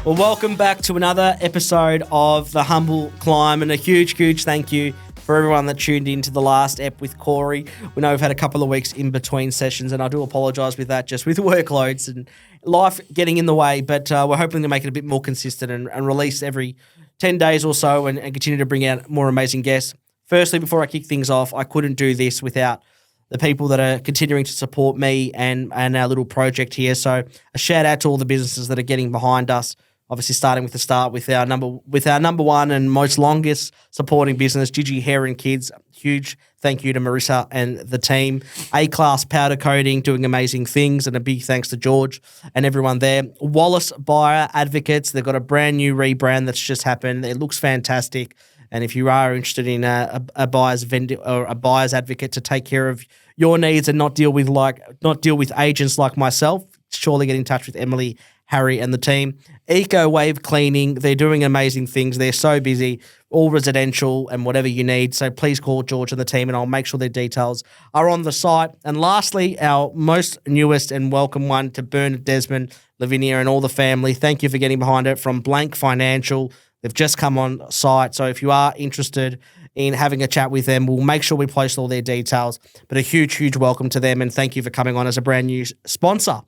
Well, welcome back to another episode of The Humble Climb, and a huge, huge thank you for everyone that tuned in to the last ep with Corey. We know we've had a couple of weeks in between sessions, and I do apologise with that, just with workloads and life getting in the way, but we're hoping to make it a bit more consistent and release every 10 days or so and continue to bring out more amazing guests. Firstly, before I kick things off, I couldn't do this without the people that are continuing to support me and our little project here. So a shout out to all the businesses that are getting behind us. Obviously, starting with the start with our number one and most longest supporting business, Gigi Hair and Kids. Huge thank you to Marissa and the team. A-Class Powder Coating doing amazing things, and a big thanks to George and everyone there. Wallace Buyer Advocates, they've got a brand new rebrand that's just happened. It looks fantastic. And if you are interested in a buyer's vendor or a buyer's advocate to take care of your needs and not deal with agents like myself, surely get in touch with Emily, Harry and the team. Eco Wave Cleaning, they're doing amazing things. They're so busy, all residential and whatever you need. So please call George and the team, and I'll make sure their details are on the site. And lastly, our most newest and welcome one to Bernard, Desmond, Lavinia and all the family. Thank you for getting behind it from Blank Financial. They've just come on site. So if you are interested in having a chat with them, we'll make sure we post all their details. But a huge, huge welcome to them, and thank you for coming on as a brand new sponsor.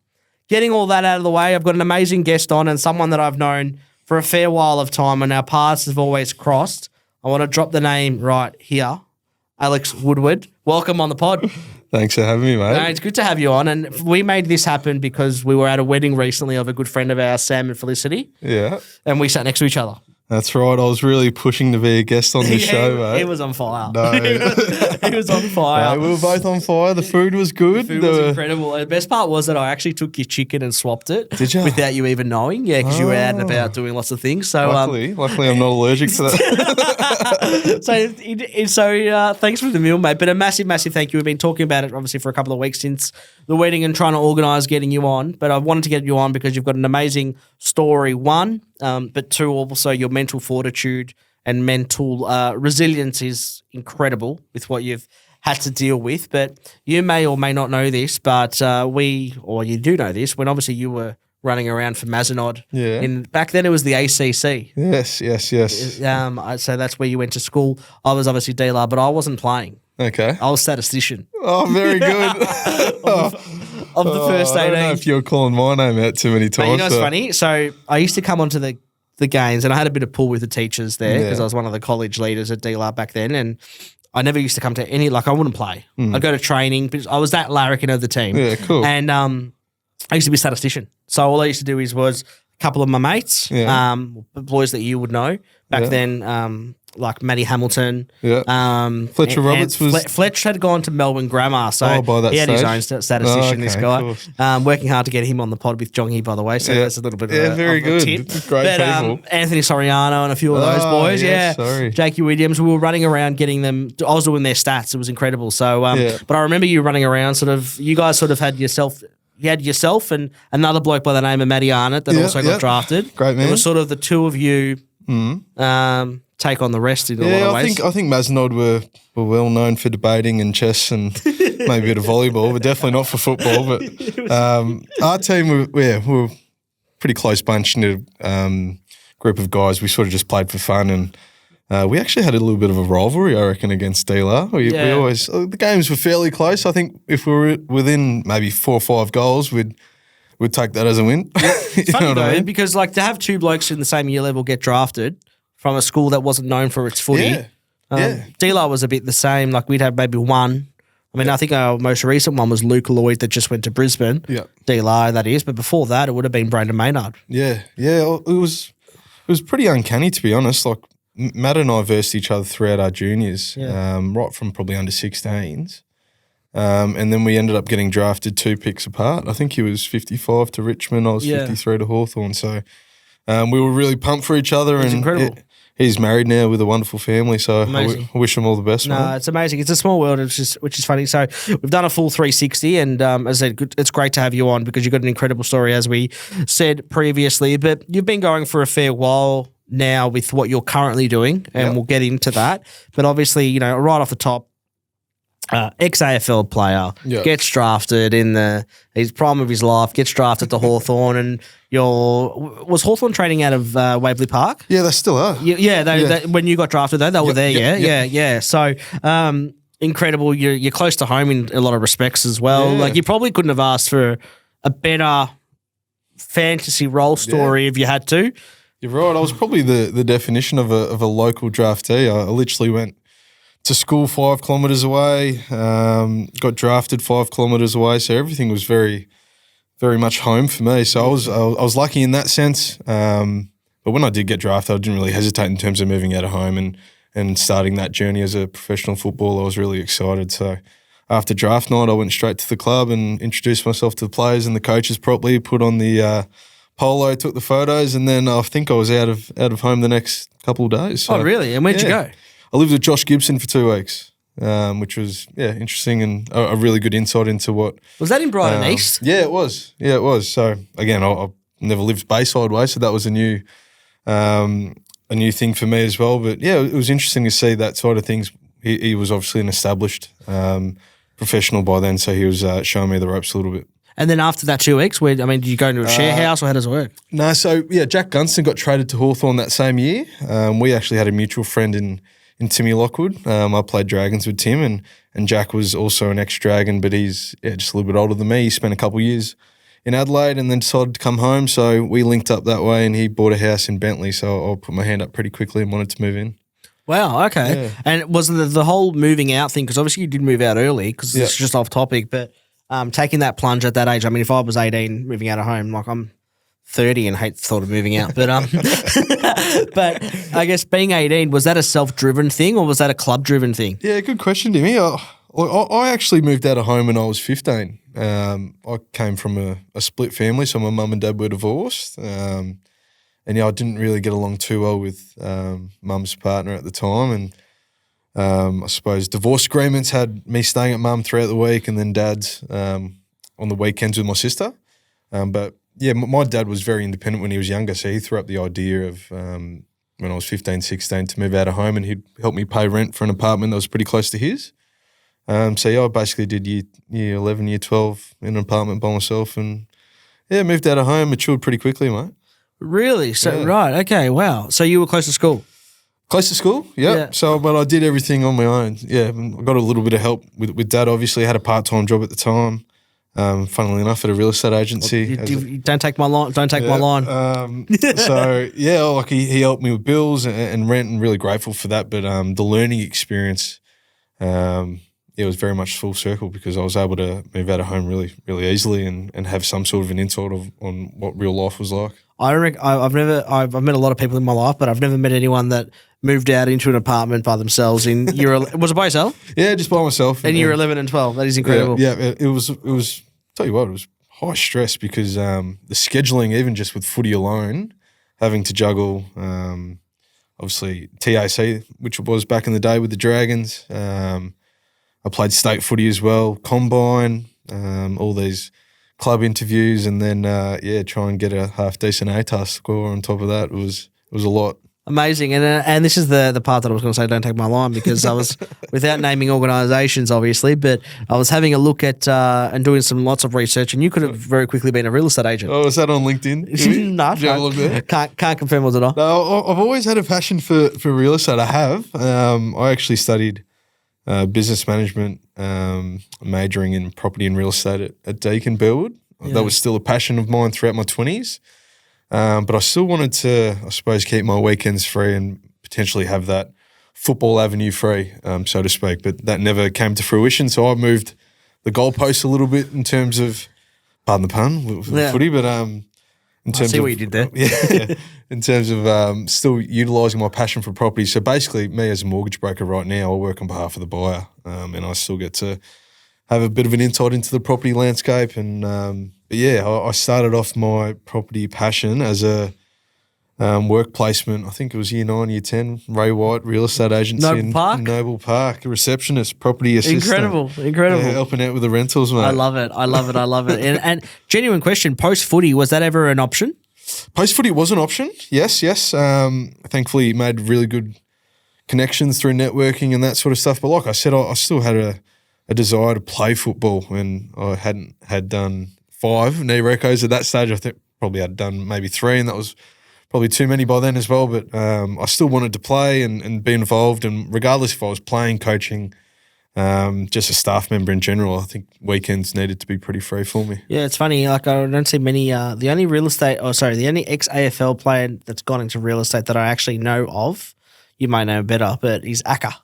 Getting all that out of the way, I've got an amazing guest on, and someone that I've known for a fair while of time, and our paths have always crossed. I want to drop the name right here, Alex Woodward. Welcome on the pod. Thanks for having me, mate. No, it's good to have you on, and we made this happen because we were at a wedding recently of a good friend of ours, Sam and Felicity. Yeah. And we sat next to each other. That's right. I was really pushing to be a guest on this show, mate. He was on fire. No. He was on fire. No, we were both on fire. The food was good. The food was incredible. The best part was that I actually took your chicken and swapped it. Did you? Without you even knowing. Yeah, because you were out and about doing lots of things. So Luckily, I'm not allergic to that. So thanks for the meal, mate. But a massive, massive thank you. We've been talking about it, obviously, for a couple of weeks since the wedding and trying to organise getting you on. But I wanted to get you on because you've got an amazing story, one, but two, also your mental fortitude and mental resilience is incredible with what you've had to deal with. But you may or may not know this, but you do know this, when obviously you were running around for Mazenod. Yeah. Back then it was the ACC. Yes. So that's where you went to school. I was obviously dealer, but I wasn't playing. Okay. I was statistician. Oh, very good. of the first 18. I don't know if you're calling my name out too many times. But you know what's funny? So I used to come onto the games, and I had a bit of pull with the teachers there because I was one of the college leaders at DLR back then, and I never used to come to any, I wouldn't play. I'd go to training, but I was that larrikin of the team. Yeah, cool. And I used to be a statistician. So all I used to do was a couple of my mates, boys that you would know back then, like Matty Hamilton. Yeah. Fletcher Roberts was... Fletch had gone to Melbourne Grammar, so by that he had his stage. own statistician, this guy. Working hard to get him on the pod with Jongy, by the way, so that's a little bit of a very good. tip. Great people. Anthony Soriano and a few of those boys, sorry. Jakey Williams, we were running around getting them. I was doing their stats. It was incredible. So, but I remember you running around you guys sort of had yourself... You had yourself and another bloke by the name of Matty Arnott that also got drafted. Great man. It was sort of the two of you take on the rest in a lot of ways. I think Mazenod were well known for debating and chess and maybe a bit of volleyball, but definitely not for football. But our team, we were a pretty close bunch, group of guys. We sort of just played for fun, and we actually had a little bit of a rivalry, I reckon, against DLR. We always the games were fairly close. I think if we were within maybe 4 or 5 goals, we'd take that as a win. It's funny though, because to have two blokes in the same year level get drafted from a school that wasn't known for its footy. DLR was a bit the same. We'd have maybe one. I mean, I think our most recent one was Luke Lloyd that just went to Brisbane. Yeah. DLR, that is. But before that, it would have been Brandon Maynard. Yeah. It was pretty uncanny, to be honest. Matt and I versed each other throughout our juniors, right from probably under 16s. And then we ended up getting drafted 2 picks apart. I think he was 55 to Richmond. I was 53 to Hawthorn. So we were really pumped for each other. It's incredible. He's married now with a wonderful family, so I wish him all the best. No, it's amazing. It's a small world, which is funny. So we've done a full 360, and as I said, it's great to have you on because you've got an incredible story, as we said previously. But you've been going for a fair while now with what you're currently doing, and we'll get into that. But obviously, right off the top, ex-AFL player, gets drafted in his prime of his life, gets drafted to Hawthorn, and was Hawthorn training out of Waverley Park? Yeah, they still are. They, when you got drafted, though, they were there. Yeah. So incredible. You're close to home in a lot of respects as well. Yeah. Like you probably couldn't have asked for a better fantasy role story if you had to. You're right. I was probably the definition of a local draftee. I literally went to school 5 kilometres away, got drafted 5 kilometres away, so everything was very, very much home for me. So I was lucky in that sense. But when I did get drafted, I didn't really hesitate in terms of moving out of home and starting that journey as a professional footballer. I was really excited. So after draft night, I went straight to the club and introduced myself to the players and the coaches properly, put on the polo, took the photos, and then I think I was out of home the next couple of days. So, oh, really? And where'd you go? I lived with Josh Gibson for 2 weeks, which was interesting and a really good insight into what was that in Brighton East? Yeah, it was. So again, I never lived Bayside way, so that was a new thing for me as well. But yeah, it was interesting to see that side of things. He was obviously an established professional by then, so he was showing me the ropes a little bit. And then after that 2 weeks, did you go into a share house or how does it work? No, so Jack Gunston got traded to Hawthorn that same year. We actually had a mutual friend in Timmy Lockwood. I played Dragons with Tim, and Jack was also an ex-Dragon, but he's just a little bit older than me. He spent a couple of years in Adelaide and then decided to come home, so we linked up that way, and he bought a house in Bentley, so I put my hand up pretty quickly and wanted to move in. Wow, okay. Yeah. And was the whole moving out thing, because obviously you did move out early, because it's just off topic, but taking that plunge at that age, I mean, if I was 18 moving out of home, like I'm 30 and hate the thought of moving out, but but I guess being 18, was that a self-driven thing or was that a club-driven thing? Yeah, good question, Timmy. I actually moved out of home when I was 15. I came from a split family, so my mum and dad were divorced, and I didn't really get along too well with mum's partner at the time, and I suppose divorce agreements had me staying at mum throughout the week and then dad's on the weekends with my sister, but yeah, my dad was very independent when he was younger, so he threw up the idea of when I was 15, 16 to move out of home, and he'd help me pay rent for an apartment that was pretty close to his. So yeah, I basically did year 11, year 12 in an apartment by myself, and yeah, moved out of home, matured pretty quickly, mate. Really? So right, okay, wow. So you were close to school? Close to school, yeah. So, but I did everything on my own. Yeah, I got a little bit of help with dad. Obviously, I had a part-time job at the time. Funnily enough, at a real estate agency. Don't take my line. Don't take my line. So yeah, like he helped me with bills and rent, and really grateful for that. But the learning experience, it was very much full circle because I was able to move out of home really, really easily and have some sort of an insight on what real life was like. I've met a lot of people in my life, but I've never met anyone that moved out into an apartment by themselves in year. Was it by yourself? Yeah, just by myself. In year 11 and 12. That is incredible. Yeah, it was. Tell you what, it was high stress because the scheduling, even just with footy alone, having to juggle, obviously TAC, which it was back in the day with the Dragons. I played state footy as well, combine, all these club interviews, and then try and get a half decent ATAS score on top of that. It was a lot. Amazing, and this is the part that I was going to say, don't take my line, because I was, without naming organisations obviously, but I was having a look at and doing lots of research, and you could have very quickly been a real estate agent. Oh, is that on LinkedIn? No, can't confirm or deny. No, I've always had a passion for real estate. I have. I actually studied business management, majoring in property and real estate at Deakin Burwood. Yeah. That was still a passion of mine throughout my 20s. But I still wanted to, I suppose, keep my weekends free and potentially have that football avenue free, so to speak. But that never came to fruition. So I moved the goalposts a little bit in terms of, pardon the pun, with the footy, but in terms of what you did there. Yeah, in terms of still utilising my passion for property. So basically, me as a mortgage broker right now, I work on behalf of the buyer, and I still get to have a bit of an insight into the property landscape. And but yeah, I started off my property passion as a work placement. I think it was year 9, year 10, Ray White Real Estate Agency in Noble Park, a receptionist, property assistant. Incredible. Yeah, helping out with the rentals, mate. I love it. And genuine question, post-footy, was that ever an option? Post-footy was an option, yes. Thankfully, made really good connections through networking and that sort of stuff. But like I said, I still had a a desire to play football when I hadn't had done 5 knee recos at that stage. I think probably I'd done maybe 3, and that was probably too many by then as well. But I still wanted to play and be involved, and regardless if I was playing, coaching, just a staff member in general, I think weekends needed to be pretty free for me. Yeah, it's funny. Like I don't see many. The only ex-AFL player that's gone into real estate that I actually know of, you might know better, but he's Akka.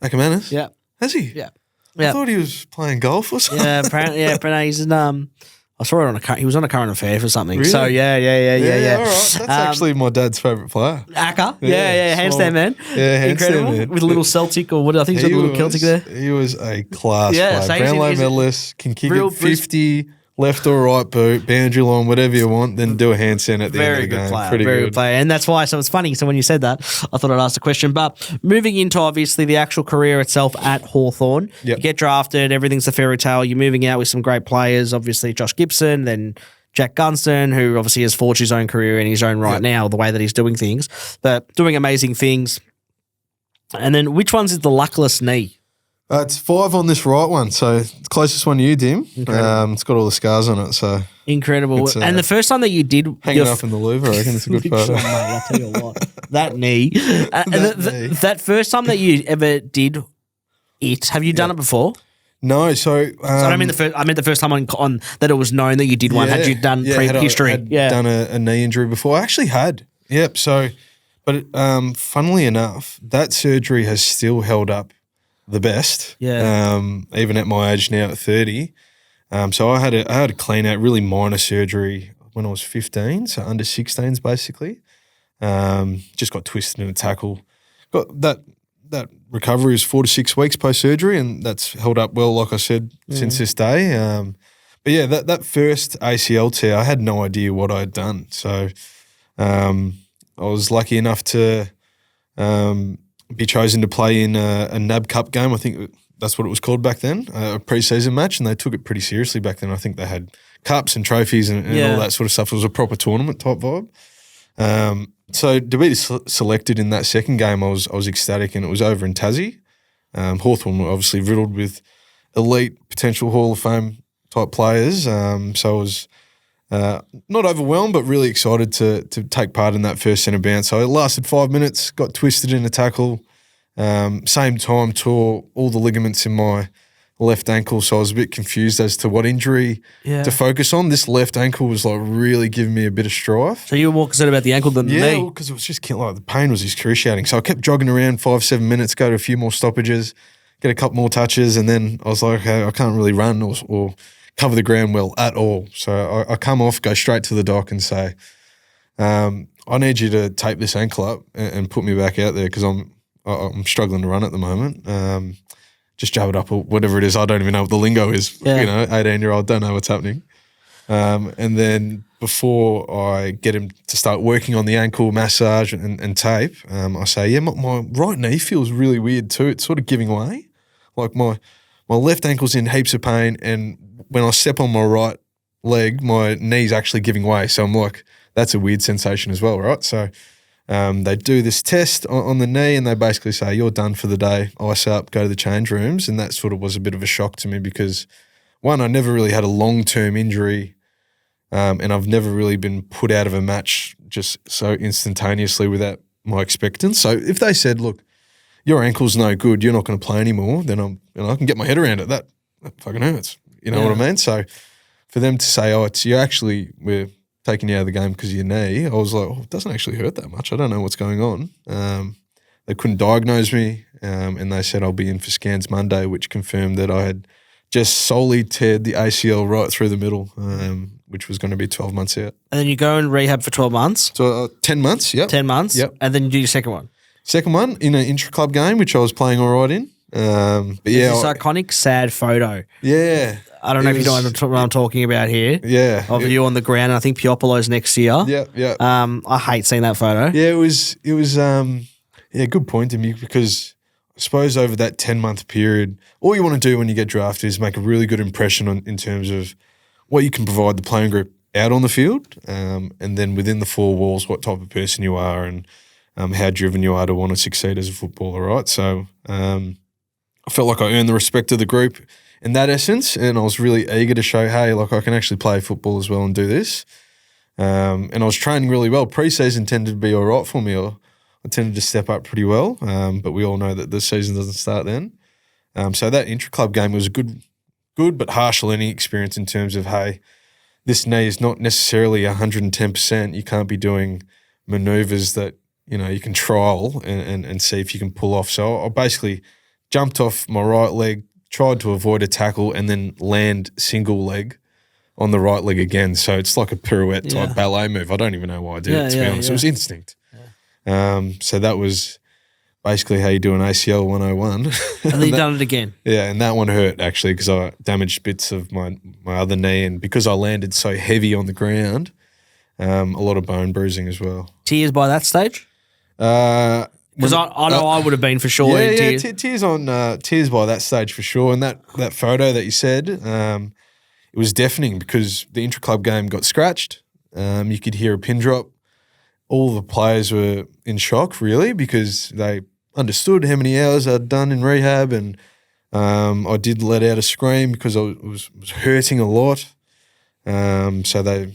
Ackermanis? Yeah. Has he? Yeah. I thought he was playing golf or something. Yeah, apparently. Yeah, apparently he's in. I saw it on he was on a current affair for something. Really? So yeah. All right. That's actually my dad's favourite player. Akka. Yeah. Handstand man. Yeah, handstand Incredible. man. With a little Celtic or what I think he's got a little Celtic there. He was a class Yeah, player. so Brownlow he's a medalist, can kick real it 50, left or right boot, boundary line, whatever you want, then do a handstand at the end of the game. Player, Pretty very good. good player. And that's why, so it's funny. So when you said that, I thought I'd ask the question. But moving into obviously the actual career itself at Hawthorn, Yep. you get drafted, everything's a fairy tale. You're moving out with some great players, obviously Josh Gibson, then Jack Gunston, who obviously has forged his own career in his own right now, the way that he's doing things, but doing amazing things. And then which one's is the luckless knee? It's 5 on this right one, so it's the closest one to you, Dim. It's got all the scars on it, so Incredible. It's, and the first time that you did hanging up in the Louvre, I reckon it's a good photo. Mate, I'll tell you what, that knee. Knee. That first time that you ever did it, have you done it before? No, so I don't mean the first. I meant the first time on that it was known that you did one. Had you done prehistory? Had done a knee injury before. I actually had. Yep. So, but funnily enough, that surgery has still held up the best. Yeah. Even at my age now at 30. So I had a clean out, really minor surgery when I was 15, so under 16s basically. Just got twisted in a tackle. Got that recovery is 4 to 6 weeks post surgery, and that's held up well, like I said, since this day. But yeah, that first ACL tear, I had no idea what I had done. So I was lucky enough to be chosen to play in a NAB Cup game. I think that's what it was called back then, a pre-season match, and they took it pretty seriously back then. I think they had cups and trophies and all that sort of stuff. It was a proper tournament type vibe. So to be selected in that second game, I was ecstatic, and it was over in Tassie. Hawthorn were obviously riddled with elite potential Hall of Fame type players. So I was not overwhelmed, but really excited to take part in that first centre bounce. So it lasted 5 minutes, got twisted in a tackle. Same time, tore all the ligaments in my left ankle, so I was a bit confused as to what injury to focus on. This left ankle was like really giving me a bit of strife. So you were more concerned about the ankle than the knee? Yeah, because it was just like the pain was excruciating. So I kept jogging around 5-7 minutes, go to a few more stoppages, get a couple more touches, and then I was like, okay, I can't really run or cover the ground well at all. So I come off, go straight to the doc and say, I need you to tape this ankle up and put me back out there because I'm struggling to run at the moment. Just jab it up or whatever it is. I don't even know what the lingo is. Yeah. 18-year-old, don't know what's happening. And then before I get him to start working on the ankle massage and tape, I say, my right knee feels really weird too. It's sort of giving way. Like my left ankle's in heaps of pain, and when I step on my right leg, my knee's actually giving way. So I'm like, that's a weird sensation as well, right? So they do this test on the knee, and they basically say, you're done for the day, ice up, go to the change rooms. And that sort of was a bit of a shock to me because, one, I never really had a long-term injury, and I've never really been put out of a match just so instantaneously without my expectance. So if they said, look, your ankle's no good, you're not going to play anymore, then I can get my head around it. That fucking hurts. You know what I mean? So for them to say, we're taking you out of the game because of your knee, I was like, it doesn't actually hurt that much. I don't know what's going on. They couldn't diagnose me, and they said I'll be in for scans Monday, which confirmed that I had just solely teared the ACL right through the middle, which was going to be 12 months out. And then you go and rehab for 12 months? So 10 months, yep. 10 months? Yep. And then you do your second one? Second one in an intra-club game, which I was playing all right in. But yeah, this iconic sad photo. Yeah. I don't know if you know what I'm talking about here. Yeah. Of you on the ground, and I think Piopolo's next year. Yeah. I hate seeing that photo. Yeah, it was good point to me because I suppose over that 10-month period, all you want to do when you get drafted is make a really good impression in terms of what you can provide the playing group out on the field, and then within the four walls, what type of person you are and how driven you are to want to succeed as a footballer, right? So I felt like I earned the respect of the group in that essence, and I was really eager to show, hey, like I can actually play football as well and do this. And I was training really well. Pre-season tended to be all right for me. I tended to step up pretty well, but we all know that the season doesn't start then. So that intra-club game was a good but harsh learning experience in terms of, hey, this knee is not necessarily 110%. You can't be doing manoeuvres that, you can trial and see if you can pull off. So I basically jumped off my right leg, tried to avoid a tackle, and then land single leg on the right leg again. So it's like a pirouette type ballet move. I don't even know why I did it, to be honest. It was instinct. Yeah. So that was basically how you do an ACL 101. And then you done it again. Yeah, and that one hurt actually because I damaged bits of my other knee, and because I landed so heavy on the ground, a lot of bone bruising as well. Tears by that stage? Because I know I would have been for sure. Yeah, tears by that stage for sure. And that photo that you said, it was deafening because the intra-club game got scratched. You could hear a pin drop. All the players were in shock, really, because they understood how many hours I'd done in rehab, and I did let out a scream because I was hurting a lot. So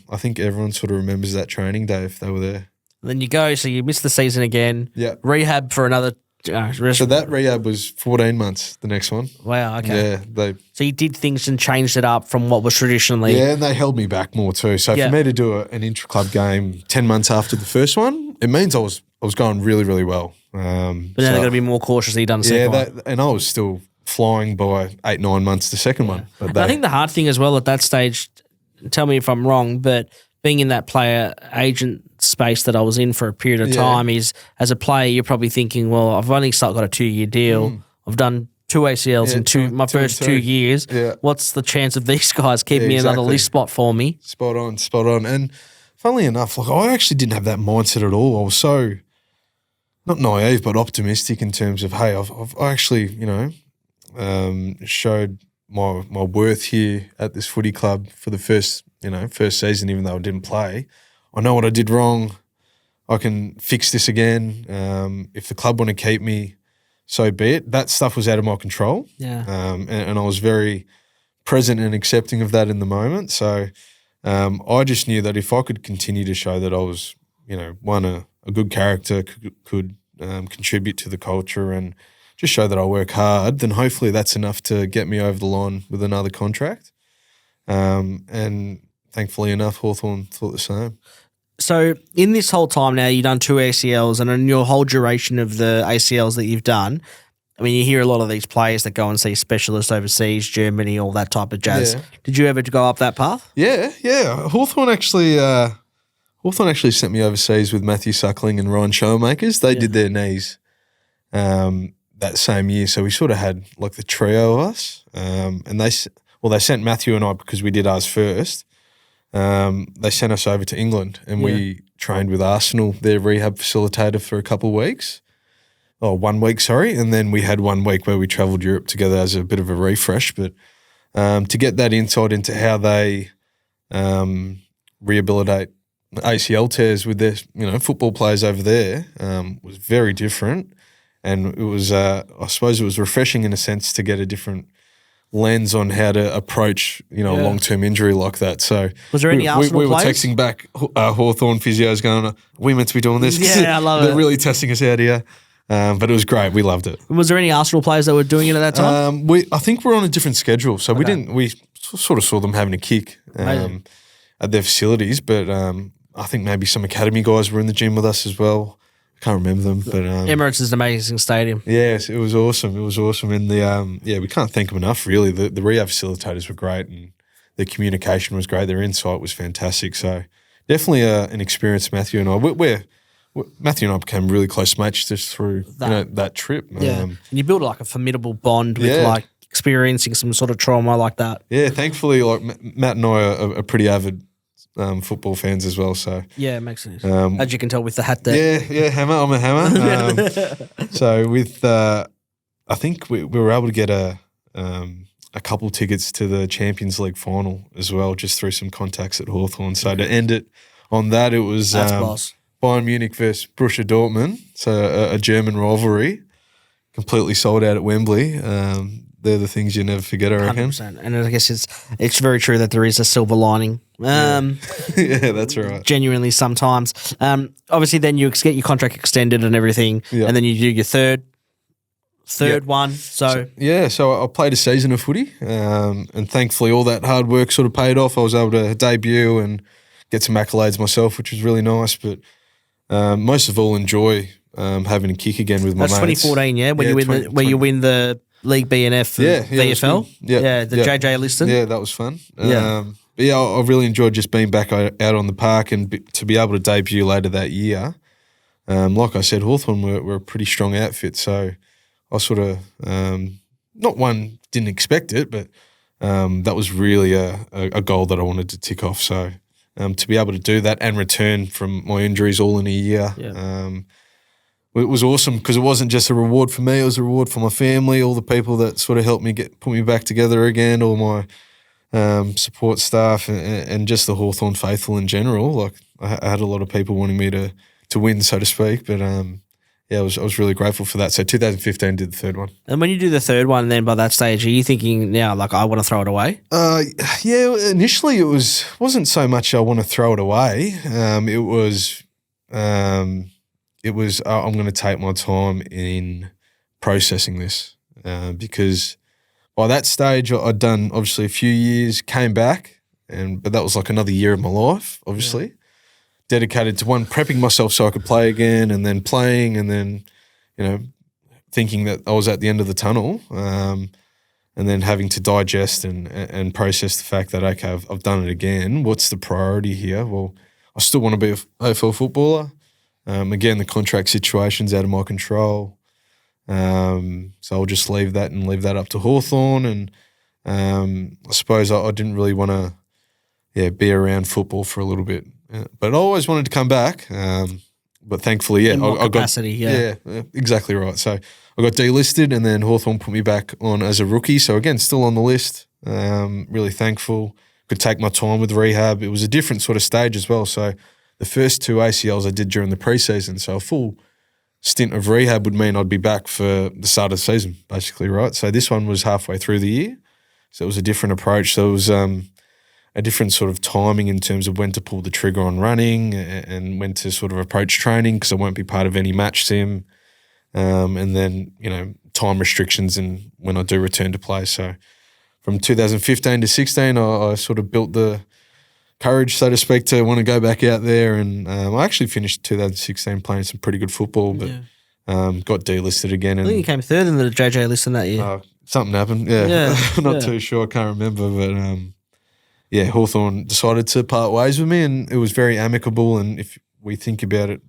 I think everyone sort of remembers that training day if they were there. Then you go, so you miss the season again. Yeah. Rehab for another. So that rehab was 14 months, the next one. Wow, okay. Yeah. So you did things and changed it up from what was traditionally. Yeah, and they held me back more too. So for me to do an intra-club game 10 months after the first one, it means I was going really, really well. But now they're going to be more cautious that you've done the second one. And I was still flying by 8-9 months the second one. But I think the hard thing as well at that stage, tell me if I'm wrong, but being in that player agent space that I was in for a period of time is, as a player, you're probably thinking, well, I've only got a 2-year deal. I've done 2 ACLs in my first 2 years. Yeah. What's the chance of these guys keeping me another list spot for me? Spot on. And funnily enough, like I actually didn't have that mindset at all. I was so, not naive, but optimistic in terms of, hey, I've actually, showed my worth here at this footy club for the first season, even though I didn't play. I know what I did wrong. I can fix this again. If the club want to keep me, so be it. That stuff was out of my control. Yeah. And I was very present and accepting of that in the moment. So I just knew that if I could continue to show that I was, a good character, could contribute to the culture and just show that I work hard, then hopefully that's enough to get me over the line with another contract. And thankfully enough, Hawthorn thought the same. So in this whole time now, you've done 2 ACLs, and in your whole duration of the ACLs that you've done, I mean, you hear a lot of these players that go and see specialists overseas, Germany, all that type of jazz. Yeah. Did you ever go up that path? Yeah. Hawthorn actually sent me overseas with Matthew Suckling and Ryan Showmakers. They did their knees that same year, so we sort of had like the trio of us. And they sent Matthew and I because we did ours first. They sent us over to England and we trained with Arsenal, their rehab facilitator, for a couple of weeks. 1 week, sorry. And then we had 1 week where we travelled Europe together as a bit of a refresh. But to get that insight into how they rehabilitate ACL tears with their football players over there was very different. And it was, I suppose it was refreshing in a sense to get a different lens on how to approach, a long-term injury like that. So was there any Arsenal we were players? texting back Hawthorn physios going, are we meant to be doing this? Yeah, I love it. They're really testing us out here. But it was great. We loved it. Was there any Arsenal players that were doing it at that time? I think we're on a different schedule. So we sort of saw them having a kick at their facilities. But I think maybe some academy guys were in the gym with us as well. I can't remember them, but Emirates is an amazing stadium. Yes, it was awesome. And we can't thank them enough. Really, the rehab facilitators were great, and their communication was great. Their insight was fantastic. So definitely an experience. Matthew and I, Matthew and I became really close mates just through that trip. Yeah, and you build like a formidable bond with like experiencing some sort of trauma like that. Yeah, thankfully, like Matt and I are pretty avid football fans as well, so yeah, it makes sense. As you can tell with the hat there. Yeah, hammer. I'm a hammer. So with, I think we were able to get a couple tickets to the Champions League final as well, just through some contacts at Hawthorn. So to end it on that, it was Bayern Munich versus Borussia Dortmund, so a German rivalry completely sold out at Wembley. They're the things you never forget, I reckon. 100%. And I guess it's very true that there is a silver lining. Yeah, that's right. Genuinely sometimes. Obviously, then you get your contract extended and everything, and then you do your third one. So I played a season of footy, and thankfully all that hard work sort of paid off. I was able to debut and get some accolades myself, which was really nice. But most of all, enjoy having a kick again with my mates. That's 2014, yeah, when you win the League BNF VFL. The JJ listed. Yeah, that was fun. I really enjoyed just being back out on the park and to be able to debut later that year. Like I said, Hawthorn were a pretty strong outfit, so I sort of didn't expect it, but that was really a goal that I wanted to tick off. So to be able to do that and return from my injuries all in a year, it was awesome because it wasn't just a reward for me; it was a reward for my family, all the people that sort of helped me put me back together again, all my support staff and just the Hawthorn faithful in general. Like I had a lot of people wanting me to win, so to speak, but I was really grateful for that. So 2015 did the third one. And when you do the third one, then by that stage, are you thinking now, like, I want to throw it away? Initially it wasn't so much I want to throw it away. It was I'm going to take my time in processing this because by that stage I'd done obviously a few years, came back, but that was like another year of my life, obviously. Yeah. Dedicated to prepping myself so I could play again, and then playing, and then, thinking that I was at the end of the tunnel, and then having to digest and process the fact that, okay, I've done it again. What's the priority here? Well, I still want to be an AFL footballer. Again, the contract situation's out of my control. So I'll just leave that up to Hawthorn. And I suppose I didn't really want to be around football for a little bit. But I always wanted to come back. But thankfully, in more capacity, exactly right. So I got delisted, and then Hawthorn put me back on as a rookie. So again, still on the list. Really thankful. Could take my time with rehab. It was a different sort of stage as well. So the first 2 ACLs I did during the preseason. So a full stint of rehab would mean I'd be back for the start of the season, basically, right? So this one was halfway through the year. So it was a different approach. So it was a different sort of timing in terms of when to pull the trigger on running and when to sort of approach training, because I won't be part of any match sim. And then, time restrictions and when I do return to play. So from 2015 to 16, I sort of built the courage, so to speak, to want to go back out there. And I actually finished 2016 playing some pretty good football, but got delisted again. I think you came third in the JJ list in that year. Something happened, I'm not too sure, I can't remember, but Hawthorn decided to part ways with me, and it was very amicable. And if we think about it,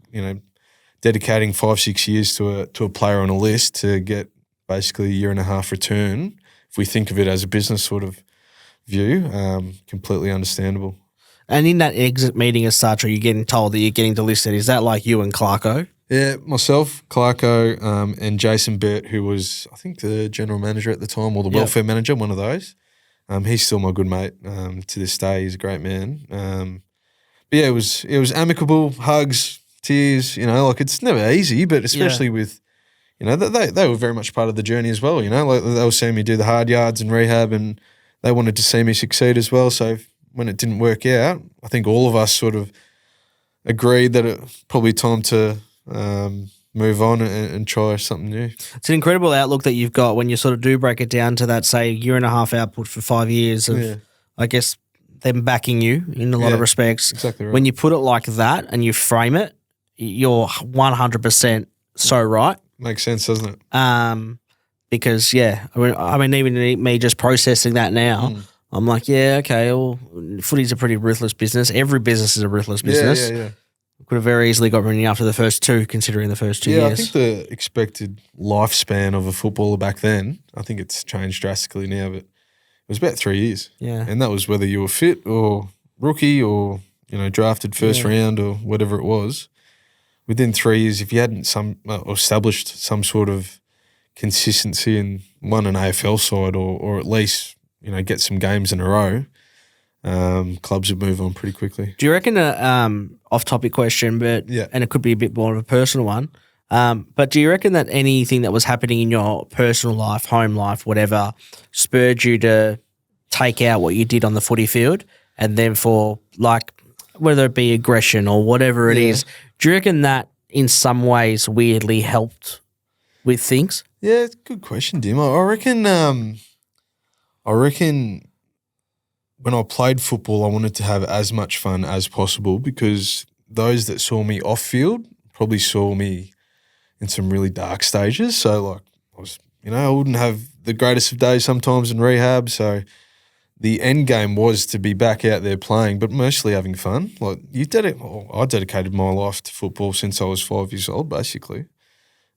dedicating 5-6 years to a player on a list to get basically a year and a half return, if we think of it as a business sort of view, completely understandable. And in that exit meeting as such, are you getting told that you're getting delisted? Is that like you and Clarko? Yeah, myself, Clarko, and Jason Burt, who was, I think, the general manager at the time, or the welfare manager, one of those. He's still my good mate to this day. He's a great man. It was amicable, hugs, tears. It's never easy, but especially with, they were very much part of the journey as well. Like they were seeing me do the hard yards and rehab, and they wanted to see me succeed as well. So when it didn't work out, I think all of us sort of agreed that it's probably time to move on and try something new. It's an incredible outlook that you've got when you sort of do break it down to that, say, year and a half output for 5 years of, I guess, them backing you in a lot of respects. Exactly right. When you put it like that and you frame it, you're 100% so right. Makes sense, doesn't it? Because, I mean, even me just processing that now, I'm like, okay, well, footy's a pretty ruthless business. Every business is a ruthless business. Yeah. Could have very easily got running after the first two, considering the first 2 years. Yeah, I think the expected lifespan of a footballer back then, I think it's changed drastically now, but it was about 3 years. Yeah. And that was whether you were fit or rookie or, drafted first round or whatever it was. Within 3 years, if you hadn't established some sort of consistency and won an AFL side or at least, get some games in a row, clubs would move on pretty quickly. Do you reckon off-topic question, but and it could be a bit more of a personal one, But do you reckon that anything that was happening in your personal life, home life, whatever, spurred you to take out what you did on the footy field, and then for like whether it be aggression or whatever it is, do you reckon that in some ways weirdly helped with things? Yeah, it's a good question, Dim. I reckon when I played football, I wanted to have as much fun as possible, because those that saw me off field probably saw me in some really dark stages. So like I wouldn't have the greatest of days sometimes in rehab. So the end game was to be back out there playing, but mostly having fun. Like I dedicated my life to football since I was 5 years old, basically.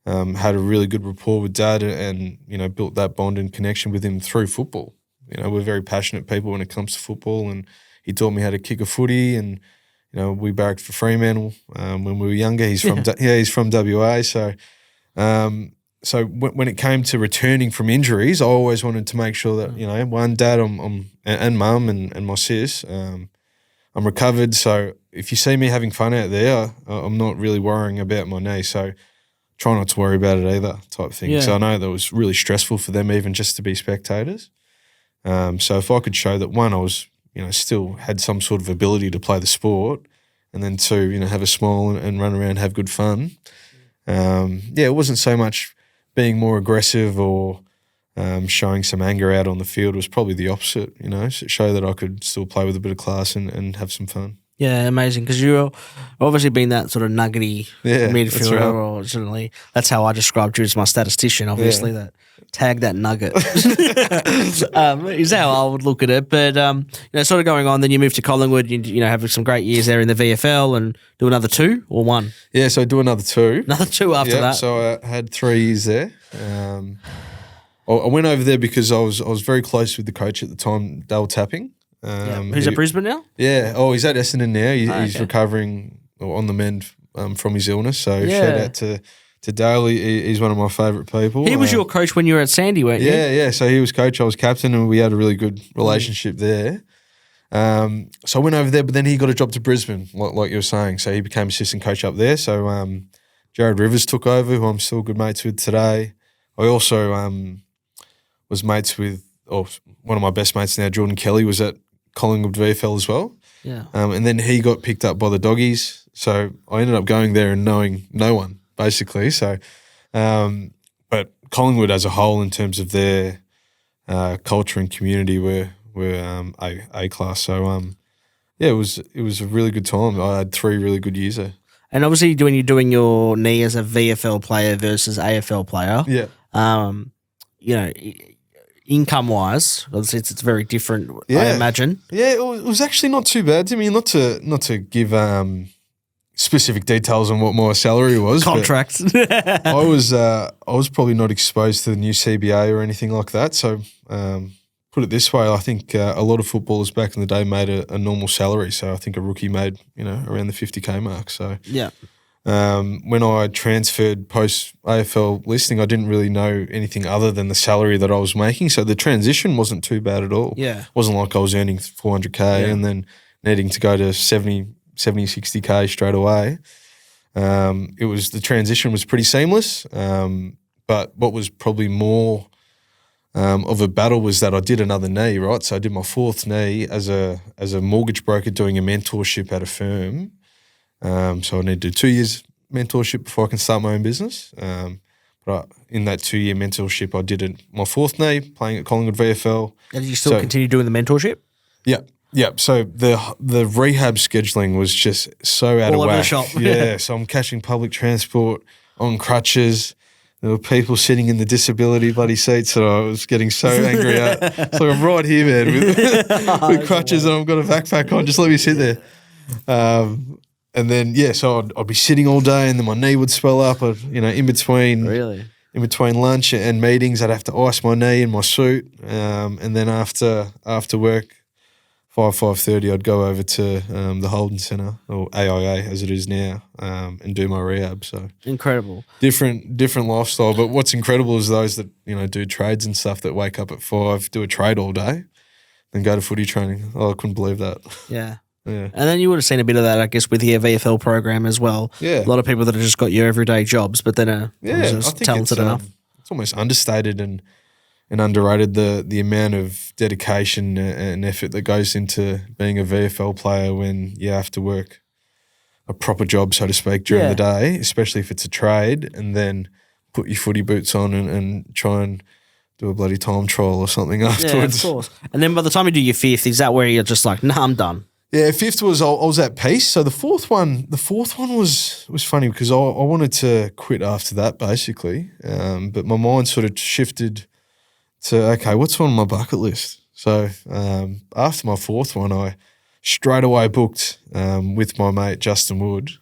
Had a really good rapport with Dad, and built that bond and connection with him through football. We're very passionate people when it comes to football, and he taught me how to kick a footy. And we barracked for Fremantle when we were younger. He's from he's from WA. So when it came to returning from injuries, I always wanted to make sure that one, Dad, and Mum and my sis, I'm recovered. So if you see me having fun out there, I'm not really worrying about my knee. So try not to worry about it either, type thing. Yeah. So I know that was really stressful for them, even just to be spectators. So if I could show that, one, I was, still had some sort of ability to play the sport, and then two, have a smile and run around, have good fun. It wasn't so much being more aggressive or showing some anger out on the field. It was probably the opposite, show that I could still play with a bit of class and have some fun. Yeah, amazing, because you've obviously been that sort of nuggety midfielder, right. Or certainly that's how I described you as my statistician, obviously, that tag that nugget is how I would look at it. But, sort of going on, then you moved to Collingwood, you have some great years there in the VFL, and do another 2 or 1? Yeah, so do another 2. Another 2 after that. So I had 3 years there. I went over there because I was very close with the coach at the time, Dale Tapping. Who's at Brisbane now? Yeah. Oh, he's at Essendon now. He's recovering on the mend from his illness. So shout out to Dale. He's one of my favourite people. He was your coach when you were at Sandy, weren't you? Yeah. So he was coach, I was captain, and we had a really good relationship there. So I went over there, but then he got a job to Brisbane, like you were saying. So he became assistant coach up there. So Jared Rivers took over, who I'm still good mates with today. I also was mates with, one of my best mates now, Jordan Kelly, was at Collingwood VFL as well. Yeah. And then he got picked up by the Doggies. So I ended up going there and knowing no one, basically. So, but Collingwood as a whole, in terms of their culture and community, were A class. So it was a really good time. I had 3 really good years there. And obviously, when you're doing your knee as a VFL player versus AFL player, income-wise, obviously it's very different, I imagine. Yeah, it was actually not too bad. I mean, not to give specific details on what my salary was. Contracts. I was probably not exposed to the new CBA or anything like that. So put it this way, I think a lot of footballers back in the day made a normal salary. So I think a rookie made around the 50K mark. So yeah. When I transferred post AFL listing, I didn't really know anything other than the salary that I was making. So the transition wasn't too bad at all. Yeah. It wasn't like I was earning 400K and then needing to go to 70, 60K straight away. The transition was pretty seamless. But what was probably more of a battle was that I did another knee, right? So I did my 4th knee as a mortgage broker doing a mentorship at a firm. So I need to do 2 years mentorship before I can start my own business. But in that 2-year mentorship, I did my 4th knee playing at Collingwood VFL. And did you still continue doing the mentorship? Yeah. So the rehab scheduling was just so out of whack. All over the shop. Yeah. So I'm catching public transport on crutches. There were people sitting in the disability bloody seats that I was getting so angry at. It's like, I'm right here, man, with crutches and I've got a backpack on. Just let me sit there. And then, so I'd be sitting all day and then my knee would swell up, in between lunch and meetings, I'd have to ice my knee in my suit. And then after work, 5:30, I'd go over to the Holden Centre, or AIA as it is now, and do my rehab. So incredible. Different lifestyle. But what's incredible is those that, do trades and stuff that wake up at 5, do a trade all day, then go to footy training. Oh, I couldn't believe that. Yeah. Yeah. And then you would have seen a bit of that, I guess, with the VFL program as well. Yeah. A lot of people that have just got your everyday jobs, but then are just talented enough. It's almost understated and underrated the amount of dedication and effort that goes into being a VFL player when you have to work a proper job, so to speak, during the day, especially if it's a trade, and then put your footy boots on and try and do a bloody time trial or something afterwards. Yeah, of course. And then by the time you do your fifth, is that where you're just like, nah, I'm done? Yeah, fifth was I was at peace. So the fourth one was funny because I wanted to quit after that basically, but my mind sort of shifted to, okay, what's on my bucket list? So after my fourth one, I straight away booked with my mate Justin Wood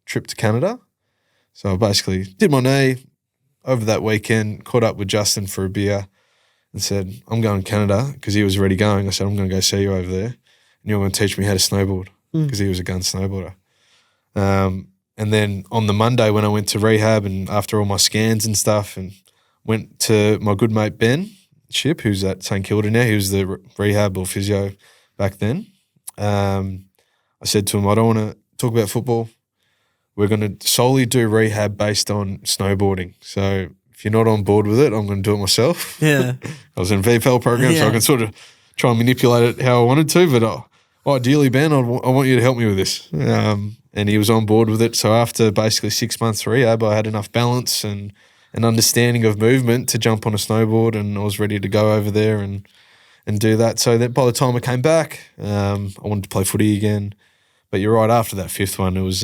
trip to Canada. So I basically did my knee over that weekend, caught up with Justin for a beer and said, I'm going to Canada because he was already going. I said, I'm going to go see you over there and you're going to teach me how to snowboard because he was a gun snowboarder. And then on the Monday when I went to rehab and after all my scans and stuff and went to my good mate Ben Ship, who's at St Kilda now. He was the rehab or physio back then. I said to him, I don't want to talk about football. We're going to solely do rehab based on snowboarding. So if you're not on board with it, I'm going to do it myself. Yeah. I was in a VFL program, so I can sort of try and manipulate it how I wanted to. But ideally, Ben, I want you to help me with this. And he was on board with it. So after basically 6 months rehab, I had enough balance and an understanding of movement to jump on a snowboard, and I was ready to go over there and do that. So that by the time I came back, I wanted to play footy again. But you're right, after that fifth one, it was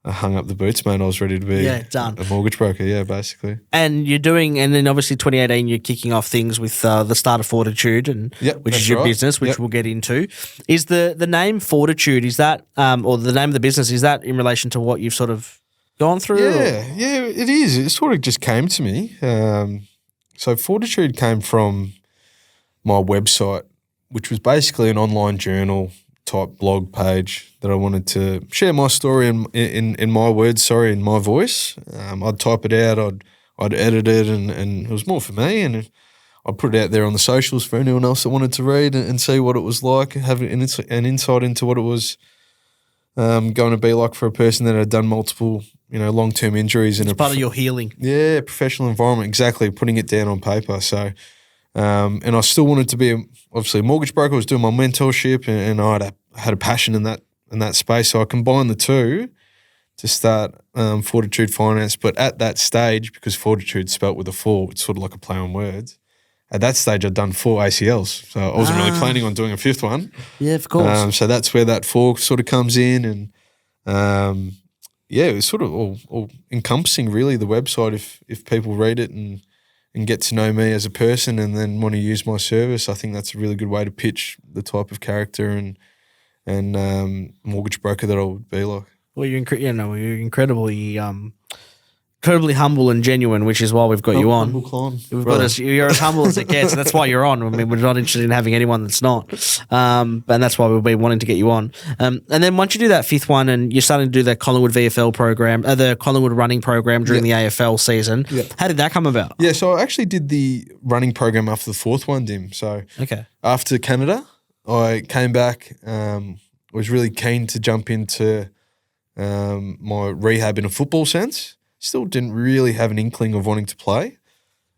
I hung up the boots, mate. I was ready to be done. A mortgage broker, basically. And you're doing, and then obviously 2018, you're kicking off things with the start of Fortitude, which is your business, which we'll get into. Is the name Fortitude, is that, or the name of the business, is that in relation to what you've sort of gone through? Yeah, it is. It sort of just came to me. So Fortitude came from my website, which was basically an online journal type blog page that I wanted to share my story in my words, in my voice. I'd type it out, I'd edit it, and it was more for me, and I'd put it out there on the socials for anyone else that wanted to read and see what it was like, have an insight into what it was going to be like for a person that had done multiple, long-term injuries. It's part of your healing. Yeah, professional environment, exactly, putting it down on paper. So, and I still wanted to be obviously a mortgage broker. I was doing my mentorship, and I had a passion in that space. So I combined the two to start Fortitude Finance. But at that stage, because Fortitude spelt with a 4, it's sort of like a play on words. At that stage, I'd done 4 ACLs, so I wasn't really planning on doing a fifth one. Yeah, of course. So that's where that 4 sort of comes in, and it was sort of all encompassing, really, the website. If people read it and get to know me as a person and then want to use my service, I think that's a really good way to pitch the type of character and mortgage broker that I would be like. Well, you're incredibly humble and genuine, which is why we've got you on. You're as humble as it gets, and that's why you're on. I mean, we're not interested in having anyone that's not, and that's why we've been wanting to get you on. And then once you do that fifth one, and you're starting to do the Collingwood VFL program, the Collingwood running program during the AFL season, how did that come about? Yeah, so I actually did the running program after the fourth one, Dim. So after Canada, I came back. Was really keen to jump into my rehab in a football sense. Still didn't really have an inkling of wanting to play.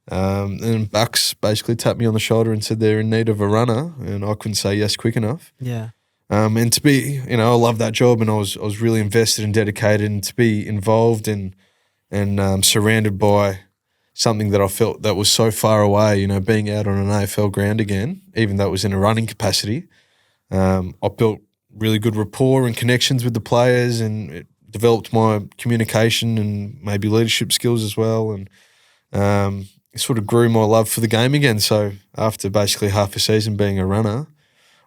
And Bucks basically tapped me on the shoulder and said they're in need of a runner, and I couldn't say yes quick enough. Yeah. And to be, I love that job, and I was really invested and dedicated, and to be involved and surrounded by something that I felt that was so far away, being out on an AFL ground again, even though it was in a running capacity. I built really good rapport and connections with the players, and it developed my communication and maybe leadership skills as well, and it sort of grew my love for the game again. So after basically half a season being a runner,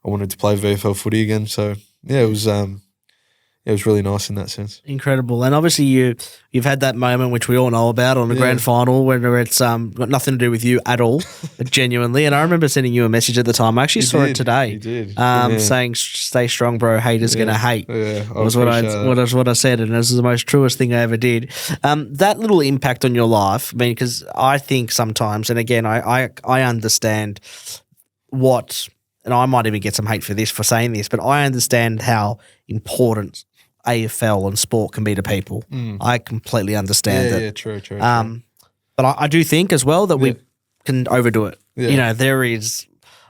I wanted to play VFL footy again. So it was really nice in that sense. Incredible. And obviously you've had that moment which we all know about on the grand final, where it's got nothing to do with you at all, genuinely. And I remember sending you a message at the time. I actually saw it today. You did. Saying, stay strong, bro. Haters going to hate. Yeah, was what I said. And this is the most truest thing I ever did. That little impact on your life, I mean, because I think sometimes, and again, I understand what and I might even get some hate for this for saying this, but I understand how important AFL and sport can be to people. I completely understand it. Yeah, true. But I do think as well that we can overdo it. Yeah. There is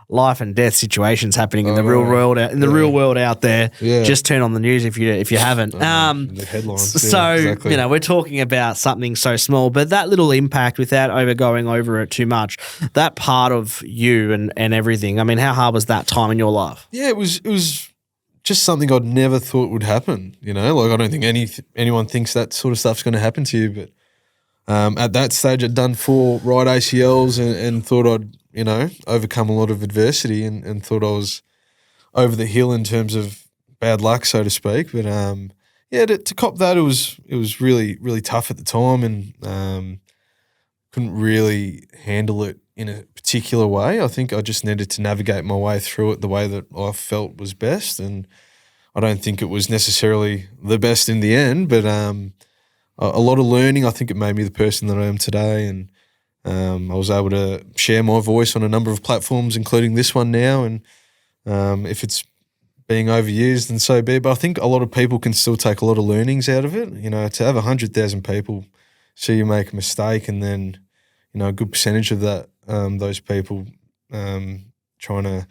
life and death situations happening in the real world. Real world out there. Yeah. Just turn on the news if you haven't. The headlines. So exactly. we're talking about something so small, but that little impact without going over it too much. That part of you and everything. I mean, how hard was that time in your life? Yeah, it was just something I'd never thought would happen. Like I don't think anyone thinks that sort of stuff's going to happen to you, but at that stage I'd done 4 right ACLs and thought I'd overcome a lot of adversity and thought I was over the hill in terms of bad luck, so to speak. But to cop that, it was really, really tough at the time and couldn't really handle it in a particular way. I think I just needed to navigate my way through it the way that I felt was best, and I don't think it was necessarily the best in the end, but a lot of learning. I think it made me the person that I am today, and I was able to share my voice on a number of platforms, including this one now. And if it's being overused, then so be it. But I think a lot of people can still take a lot of learnings out of it. To have 100,000 people see you make a mistake, and then a good percentage of that, those people trying to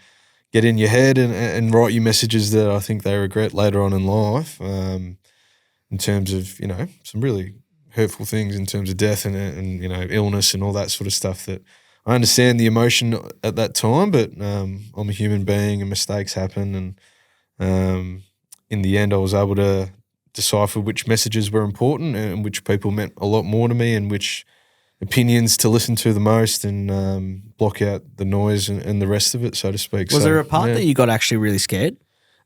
get in your head and write you messages that I think they regret later on in life, in terms of some really hurtful things in terms of death and illness and all that sort of stuff. That I understand the emotion at that time, but I'm a human being and mistakes happen. And in the end, I was able to decipher which messages were important and which people meant a lot more to me and which opinions to listen to the most, and block out the noise and the rest of it, so to speak. Was there a part that you got actually really scared?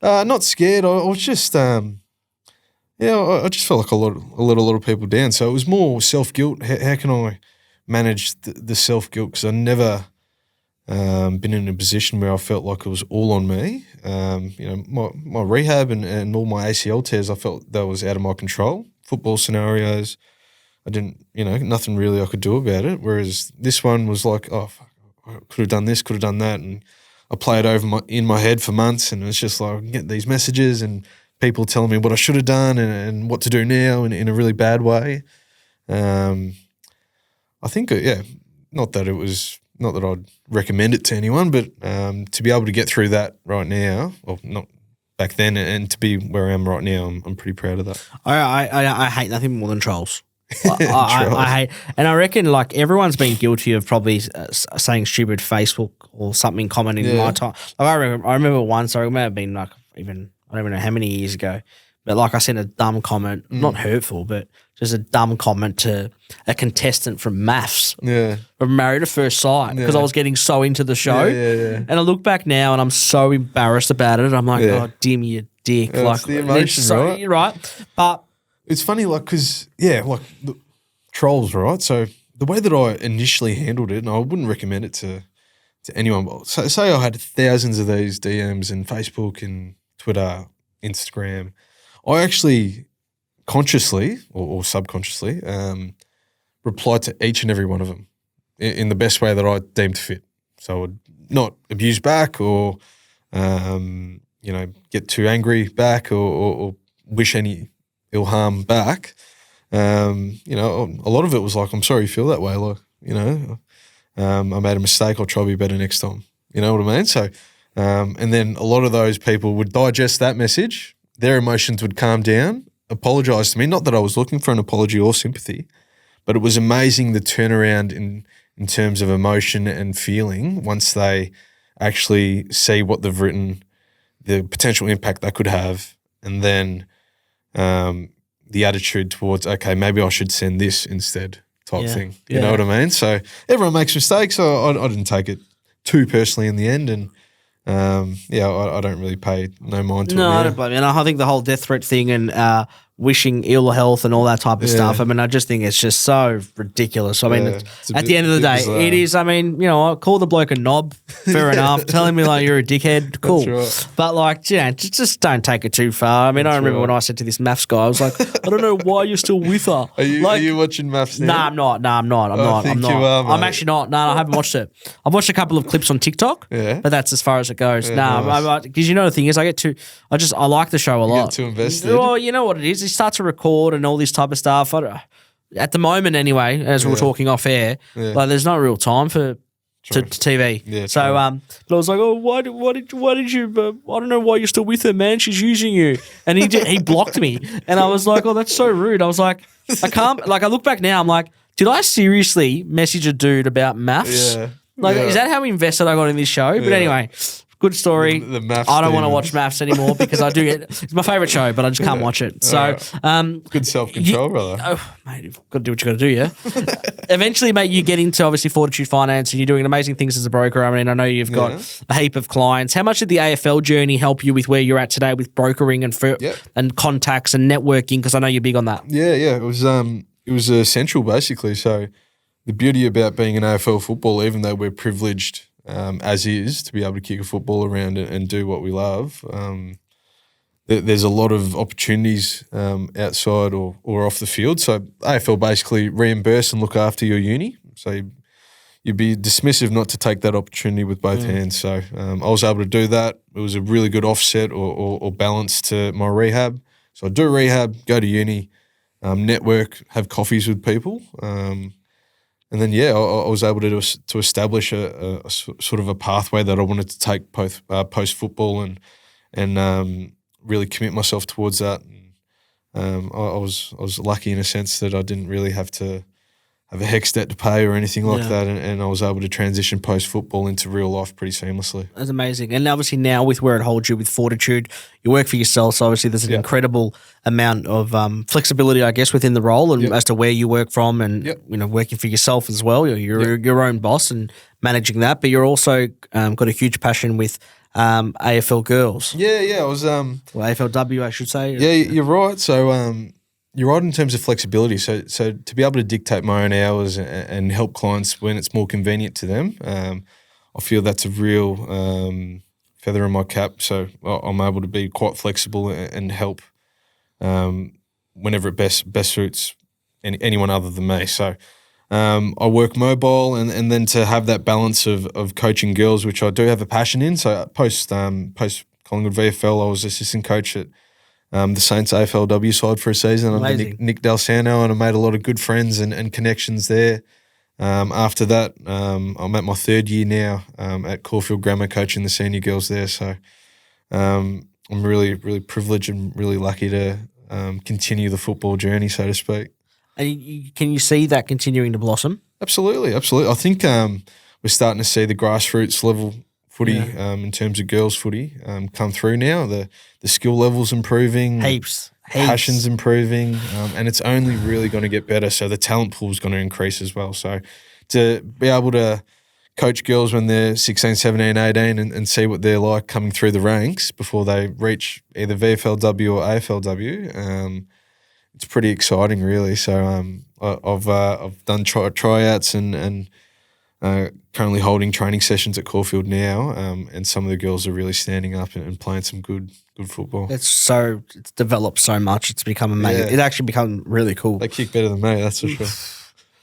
Not scared. I was just I just felt like I let a lot of people down. So it was more self-guilt. How can I manage the self-guilt? Because I never been in a position where I felt like it was all on me. My rehab and all my ACL tears, I felt that was out of my control. Football scenarios, I didn't, nothing really I could do about it. Whereas this one was like, oh, fuck, I could have done this, could have done that. And I played over in my head for months, and it's just like I get these messages and people telling me what I should have done and what to do now in a really bad way. I think, not that I'd recommend it to anyone, but to be able to get through that right now, well, not back then, and to be where I am right now, I'm pretty proud of that. I hate nothing more than trolls. I hate, and I reckon like everyone's been guilty of probably saying stupid Facebook or something common in my time. Like I remember once, I remember being like I don't even know how many years ago, but like I sent a dumb comment, not hurtful, but just a dumb comment to a contestant from maths. Yeah. From Married at First Sight, because I was getting so into the show. Yeah. And I look back now and I'm so embarrassed about it. I'm like, oh, dim you dick. Yeah, like the emotion, right? You're right. But it's funny, like, because, like the trolls, right? So the way that I initially handled it, and I wouldn't recommend it to anyone, but say I had thousands of these DMs in Facebook and Twitter, Instagram, I actually consciously or subconsciously replied to each and every one of them in the best way that I deemed fit. So I would not abuse back or, get too angry back or wish any ill harm back. A lot of it was like, I'm sorry you feel that way. Like, I made a mistake. I'll try to be better next time. You know what I mean? So, and then a lot of those people would digest that message. Their emotions would calm down, apologise to me. Not that I was looking for an apology or sympathy, but it was amazing the turnaround in terms of emotion and feeling once they actually see what they've written, the potential impact that could have, and then the attitude towards, okay, maybe I should send this instead type thing. You know what I mean? So everyone makes mistakes. I didn't take it too personally in the end, and I don't really pay no mind to it. No, I don't blame you. And I think the whole death threat thing and wishing ill health and all that type of stuff. I mean, I just think it's just so ridiculous. I mean, at the end of the day, it is. I mean, I call the bloke a knob, fair enough. Telling me like you're a dickhead, cool. Right. But like, just don't take it too far. I mean, I remember when I said to this maths guy, I was like, I don't know why you're still with her. Are you watching maths now? Nah, I'm not. I'm not. I'm actually not. No, I haven't watched it. I've watched a couple of clips on TikTok, but that's as far as it goes. Nice. Because the thing is, I like the show a lot. Get too invested. Well, you know what it is. You start to record and all this type of stuff. At the moment, anyway, as we were talking off air, like there's no real time for to TV. Yeah, so, but I was like, oh, why did you? I don't know why you're still with her, man. She's using you, and he blocked me, and I was like, oh, that's so rude. I was like, I can't. Like, I look back now, I'm like, did I seriously message a dude about maths? Yeah. Is that how invested I got in this show? But anyway. Good story. The maths I don't want to watch maths anymore because I do it's my favourite show, but I just can't watch it. So, good self-control, brother. Oh, mate, you've got to do what you got to do, yeah. Eventually, mate, you get into obviously Fortitude Finance, and you're doing amazing things as a broker. I mean, I know you've got a heap of clients. How much did the AFL journey help you with where you're at today with brokering and contacts and networking? Because I know you're big on that. Yeah. It was essential, basically. So the beauty about being an AFL footballer, even though we're privileged as is to be able to kick a football around and do what we love. There's a lot of opportunities outside or off the field. So AFL basically reimburse and look after your uni. So you'd be dismissive not to take that opportunity with both hands. So I was able to do that. It was a really good offset or balance to my rehab. So I do rehab, go to uni, network, have coffees with people. And then, I was able to establish a sort of a pathway that I wanted to take post football and really commit myself towards that. And, I was lucky in a sense that I didn't really have to have a HECS debt to pay or anything like that, and I was able to transition post football into real life pretty seamlessly. That's amazing. And obviously now with where it holds you with Fortitude, you work for yourself, so obviously there's an incredible amount of flexibility, I guess, within the role and as to where you work from and working for yourself as well. You're your own boss and managing that, but you're also got a huge passion with AFL girls. I was AFLW, I should say. Yeah, you're right. So you're right in terms of flexibility. So to be able to dictate my own hours and help clients when it's more convenient to them, I feel that's a real feather in my cap. So I'm able to be quite flexible and help whenever it best suits anyone other than me. So I work mobile and then to have that balance of coaching girls, which I do have a passion in. So post Collingwood VFL, I was assistant coach at the Saints AFLW side for a season under Nick Dalsano, and I made a lot of good friends and connections there. After that, I'm at my third year now at Caulfield Grammar coaching the senior girls there. So I'm really, really privileged and really lucky to continue the football journey, so to speak. And can you see that continuing to blossom? Absolutely. I think we're starting to see the grassroots level footy in terms of girls footy come through now. The skill level's improving. Heaps. Passion's improving, and it's only really going to get better. So the talent pool is going to increase as well. So to be able to coach girls when they're 16, 17, 18 and see what they're like coming through the ranks before they reach either VFLW or AFLW, it's pretty exciting, really. So I've done tryouts and currently holding training sessions at Caulfield now, and some of the girls are really standing up and playing some good football. It's developed so much. It's become amazing. Yeah. It actually become really cool. They kick better than me, that's for sure.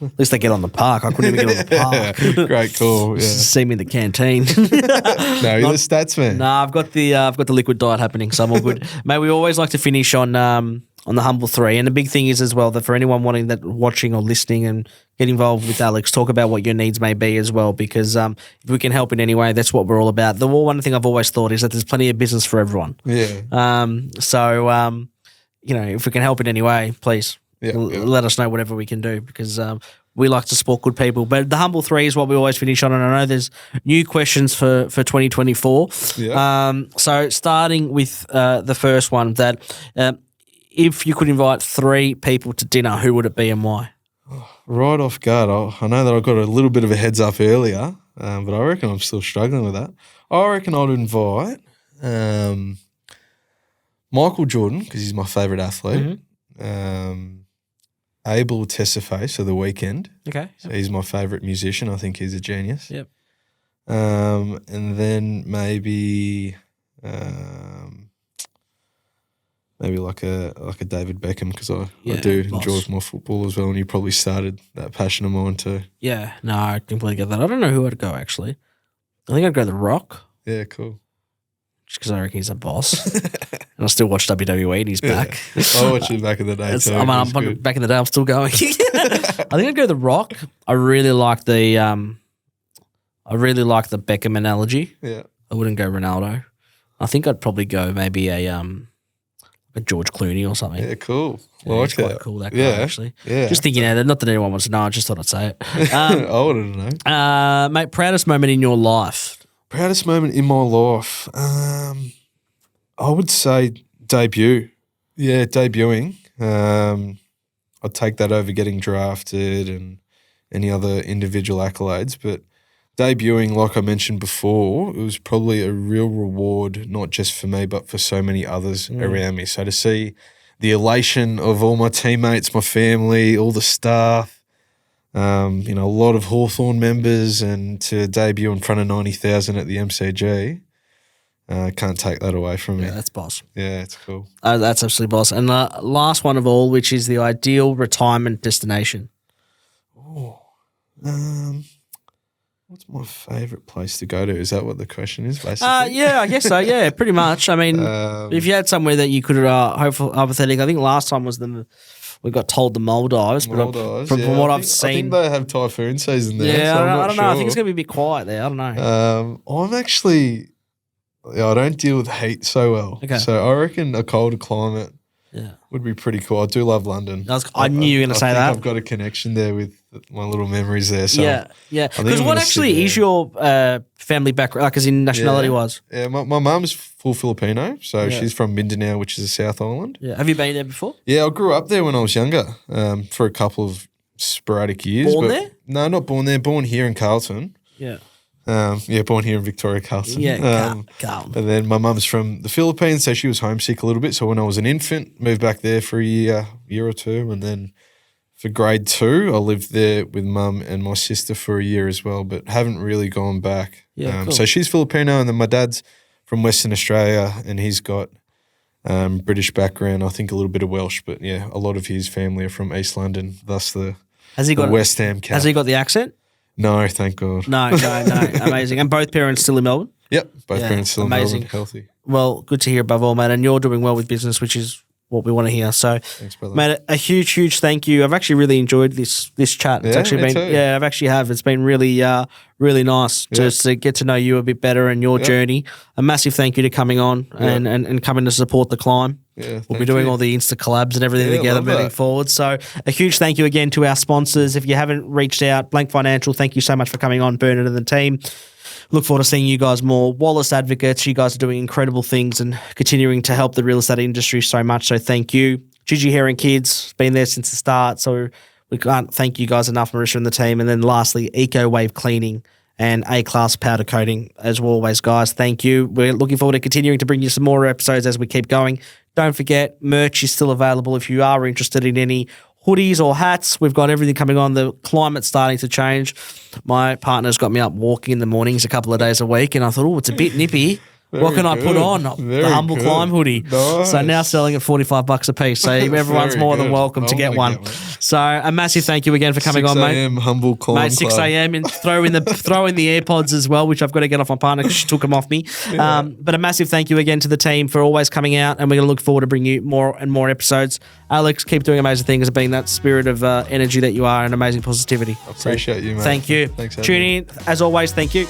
At least they get on the park. I couldn't even get on the park. Great call. Yeah. See me in the canteen. No, you're the stats man. No, I've got the liquid diet happening, so I'm all good. Mate, we always like to finish on the Humble Three, and the big thing is as well that for anyone wanting that watching or listening and get involved with Alex, talk about what your needs may be as well, because if we can help in any way, that's what we're all about. The one thing I've always thought is that there's plenty of business for everyone. Yeah. So if we can help in any way, please. Let us know whatever we can do, because we like to support good people. But the Humble Three is what we always finish on, and I know there's new questions for 2024. Yeah. So starting with the first one, that if you could invite 3 people to dinner, who would it be and why? Right off guard, I know that I got a little bit of a heads up earlier, but I reckon I'm still struggling with that. I reckon I'd invite Michael Jordan, because he's my favourite athlete. Abel Tesfaye of The Weeknd. Okay. So he's my favourite musician. I think he's a genius. Yep. And then maybe like a David Beckham, because I do enjoy my football as well, and you probably started that passion of mine too. Yeah, no, I completely get that. I don't know who I'd go, actually. I think I'd go The Rock. Yeah, cool. Just because I reckon he's a boss. And I still watch WWE and he's back. I watched it back in the day too. I'm back in the day, I'm still going. I think I'd go The Rock. I really like the Beckham analogy. Yeah. I wouldn't go Ronaldo. I think I'd probably go maybe a George Clooney or something. Yeah, cool. Yeah, Like he's quite that. cool, that guy, Yeah. actually. Yeah. Just thinking, not that anyone wants to know, I just thought I'd say it. I wouldn't know. Mate, proudest moment in your life? Proudest moment in my life. I would say debut. Yeah, debuting. I'd take that over getting drafted and any other individual accolades. But debuting, like I mentioned before, it was probably a real reward, not just for me, but for so many others around me. So to see the elation of all my teammates, my family, all the staff, a lot of Hawthorn members, and to debut in front of 90,000 at the MCG, can't take that away from me. Yeah, that's boss. Yeah, it's cool. That's absolutely boss. And the last one of all, which is the ideal retirement destination. Oh, what's my favourite place to go to? Is that what the question is, basically? Yeah, I guess so. Yeah, pretty much. I mean, if you had somewhere that you could, hopefully, hypothetically, I think last time was we got told the Maldives, but from what I've seen, I think they have typhoon season there. Yeah, so I don't know. I think sure. it's going to be a bit quiet there. I don't know. I'm actually, I don't deal with heat so well. Okay. So I reckon a colder climate Yeah. would be pretty cool. I do love London. I knew you were going to say that. I've got a connection there with my little memories there. So yeah. Because what gonna actually sit is your family background, like as in nationality wise? Yeah, my mum's full Filipino, so she's from Mindanao, which is the South Island. Yeah. Have you been there before? Yeah, I grew up there when I was younger, for a couple of sporadic years. Born there? No, not born there. Born here in Carlton. Yeah. Born here in Victoria, Carlton. Yeah, Carlton. And then my mum's from the Philippines, so she was homesick a little bit. So when I was an infant, moved back there for a year or two, and then for grade 2, I lived there with mum and my sister for a year as well, but haven't really gone back. Yeah, cool. So she's Filipino, and then my dad's from Western Australia, and he's got British background. I think a little bit of Welsh, but yeah, a lot of his family are from East London. Thus the West Ham cap. Has he got the accent? No, thank God. No. Amazing. And both parents still in Melbourne? Yep, both parents still amazing. in Melbourne, healthy. Well, good to hear above all, mate. And you're doing well with business, which is what we want to hear. So, thanks, brother. mate, a huge thank you. I've actually really enjoyed this chat. It's actually me been, too. I've actually have. It's been really, really nice to get to know you a bit better and your journey. A massive thank you to coming on and coming to support the climb. Yeah, we'll be doing all the Insta collabs and everything together moving forward. So a huge thank you again to our sponsors. If you haven't reached out, Blank Financial, thank you so much for coming on, Bernard and the team. Look forward to seeing you guys more. Wallace Advocates, you guys are doing incredible things and continuing to help the real estate industry so much. So thank you. Gigi Hair and Kids, been there since the start. So we can't thank you guys enough, Marisha and the team. And then lastly, Eco Wave Cleaning and A-Class Powder Coating. As always, guys, thank you. We're looking forward to continuing to bring you some more episodes as we keep going. Don't forget, merch is still available if you are interested in any hoodies or hats. We've got everything coming on. The climate's starting to change. My partner's got me up walking in the mornings a couple of days a week, and I thought, it's a bit nippy. What can I put on? The Humble Climb hoodie. Nice. So now selling at $45 a piece. So everyone's more than welcome to get one. So a massive thank you again for coming on, 6 mate. a.m. Humble Climb Mate, 6 a.m. and throw in the AirPods as well, which I've got to get off my partner because she took them off me. But a massive thank you again to the team for always coming out, and we're going to look forward to bringing you more and more episodes. Alex, keep doing amazing things, being that spirit of energy that you are and amazing positivity. I appreciate you, mate. Thank you. Thanks, Tune in. As always, thank you.